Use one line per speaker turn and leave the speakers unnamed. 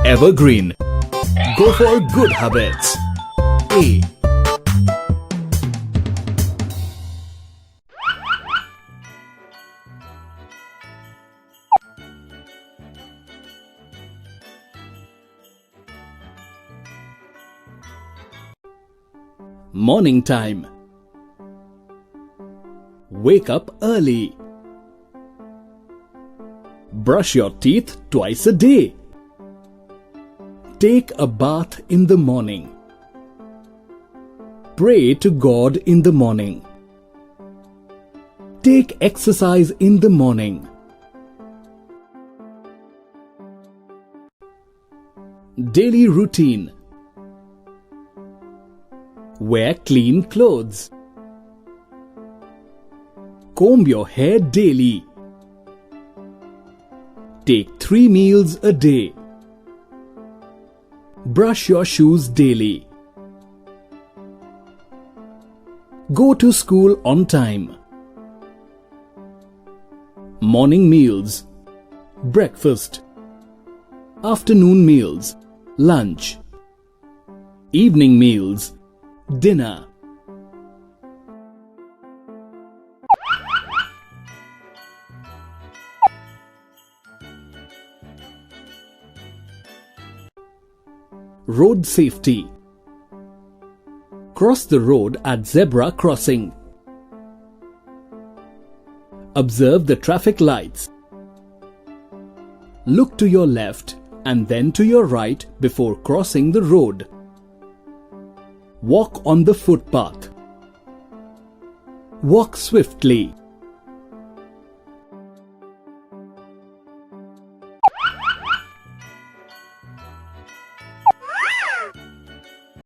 Evergreen. Go for good habits. A. Morning time. Wake up early. Brush your teeth twice a day. Take a bath in the morning. Pray to God in the morning. Take exercise in the morning. Daily routine. Wear clean clothes. Comb your hair daily. Take 3 meals a day. Brush your shoes daily. Go to school on time. Morning meals. Breakfast. Afternoon meals. Lunch. Evening meals. Dinner. Road safety. Cross the road at zebra crossing. Observe the traffic lights. Look to your left and then to your right before crossing the road. Walk on the footpath. Walk swiftly.